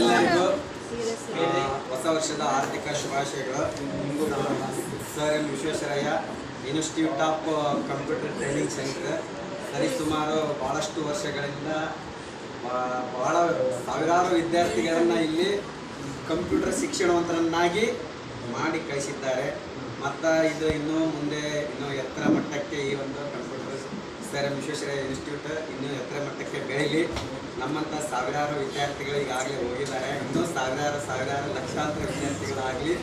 ಎಲ್ಲರಿಗೂ ಹೊಸ ವರ್ಷದ ಆರ್ಥಿಕ ಶುಭಾಶಯಗಳು. Sir M Visvesvaraya, institute of computer training centre ಸರಿಸುಮಾರು ಭಾಳಷ್ಟು ವರ್ಷಗಳಿಂದ ಭಾಳ ಸಾವಿರಾರು ವಿದ್ಯಾರ್ಥಿಗಳನ್ನು ಇಲ್ಲಿ ಕಂಪ್ಯೂಟರ್ ಶಿಕ್ಷಣವಂತರನ್ನಾಗಿ ಮಾಡಿ ಕಳಿಸಿದ್ದಾರೆ. ಮತ್ತು ಇದು ಇನ್ನೂ ಮುಂದೆ ಎತ್ತರ ಮಟ್ಟಕ್ಕೆ ಈ ಒಂದು computer sir M Visvesvaraya institute ಇನ್ನೂ ಎತ್ತರ ಮಟ್ಟಕ್ಕೆ ಬೆಳೀಲಿ. ನಮ್ಮಂಥ ಸಾವಿರಾರು ವಿದ್ಯಾರ್ಥಿಗಳು ಈಗಾಗಲೇ ಹೋಗಿದ್ದಾರೆ. ಇನ್ನೂ ಸಾವಿರಾರು ಲಕ್ಷಾಂತರ ವಿದ್ಯಾರ್ಥಿಗಳಾಗಲಿ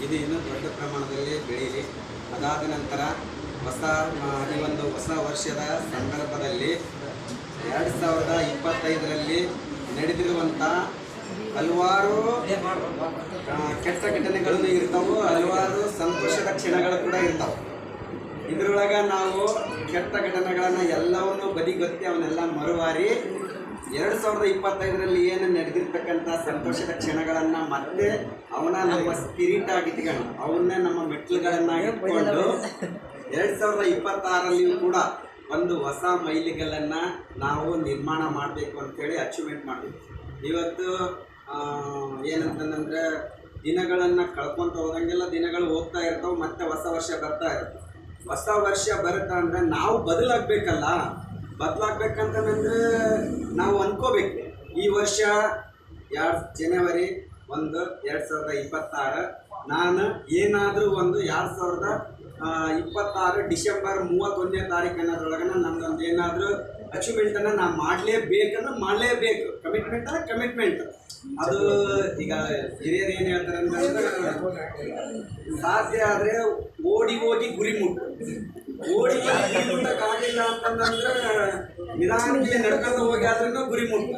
ಇದು ಇನ್ನೂ ದೊಡ್ಡ ಪ್ರಮಾಣದಲ್ಲಿ ಬೆಳೀಲಿ. ಅದಾದ ನಂತರ ಈ ಒಂದು ಹೊಸ ವರ್ಷದ ಸಂದರ್ಭದಲ್ಲಿ 2025ರಲ್ಲಿ ನಡೆದಿರುವಂಥ ಹಲವಾರು ಕೆಟ್ಟ ಘಟನೆಗಳು ಇರ್ತಾವೆ, ಹಲವಾರು ಸಂತೋಷದ ಕ್ಷಣಗಳು ಕೂಡ ಇರ್ತಾವೆ. ಇದರೊಳಗೆ ನಾವು ಕೆಟ್ಟ ಘಟನೆಗಳನ್ನು ಎಲ್ಲವನ್ನು ಬದಿಗೊತ್ತಿ ಅವನ್ನೆಲ್ಲ ಮರುವಾರಿ 2025ರಲ್ಲಿ ಏನು ನಡೆದಿರ್ತಕ್ಕಂಥ ಸಂತೋಷದ ಕ್ಷಣಗಳನ್ನು ಮತ್ತೆ ನಮ್ಮ ಸ್ಪಿರಿಟ್ ಆಗಿ ಇಟ್ಕೊಂಡು ಅವನ್ನೇ ನಮ್ಮ ಮೆಟ್ಲುಗಳನ್ನಾಗಿ ಇಟ್ಕೊಂಡು 2026ರಲ್ಲಿಯೂ ಕೂಡ ಒಂದು ಹೊಸ ಮೈಲಿಗಲ್ಲನ್ನು ನಾವು ನಿರ್ಮಾಣ ಮಾಡಬೇಕು ಅಂತೇಳಿ ಅಚೀವ್ಮೆಂಟ್ ಮಾಡಬೇಕು. ಇವತ್ತು ಏನಂತಂದರೆ ದಿನಗಳನ್ನು ಕಳ್ಕೊತ ಹೋದಂಗೆಲ್ಲ ದಿನಗಳು ಹೋಗ್ತಾ ಇರ್ತಾವೆ, ಮತ್ತೆ ಹೊಸ ವರ್ಷ ಬರ್ತಾ ಇರುತ್ತೆ. ಹೊಸ ವರ್ಷ ಬರುತ್ತಾ ಅಂದರೆ ನಾವು ಬದಲಾಗಬೇಕಂತಂದರೆ ನಾವು ಅಂದ್ಕೋಬೇಕು. ಈ ವರ್ಷ ಜನವರಿ 1, 2026 ನಾನು ಏನಾದರೂ ಒಂದು 2026 ಡಿಸೆಂಬರ್ 31ನೇ ತಾರೀಕು ಅನ್ನೋದ್ರೊಳಗೆ ನಮ್ದೊಂದು ಏನಾದರೂ ಅಚೀವ್ಮೆಂಟನ್ನು ನಾನು ಮಾಡಲೇಬೇಕು. ಕಮಿಟ್ಮೆಂಟ್ ಅದು ಈಗ ಹಿರಿಯರು ಏನು ಹೇಳ್ತಾರೆ ಅಂತಂದ್ರೆ, ಸಾಧ್ಯ ಆದರೆ ಓಡಿ ಹೋಗಿ ಗುರಿ ಮುಟ್ಟಕ್ಕಾಗಲಿಲ್ಲ ಅಂತಂದ್ರೆ ನಿಧಾನಕ್ಕೆ ನಡ್ಕೊಂಡು ಹೋಗಿ ಆದ್ರೂ ಗುರಿ ಮುಟ್ಟು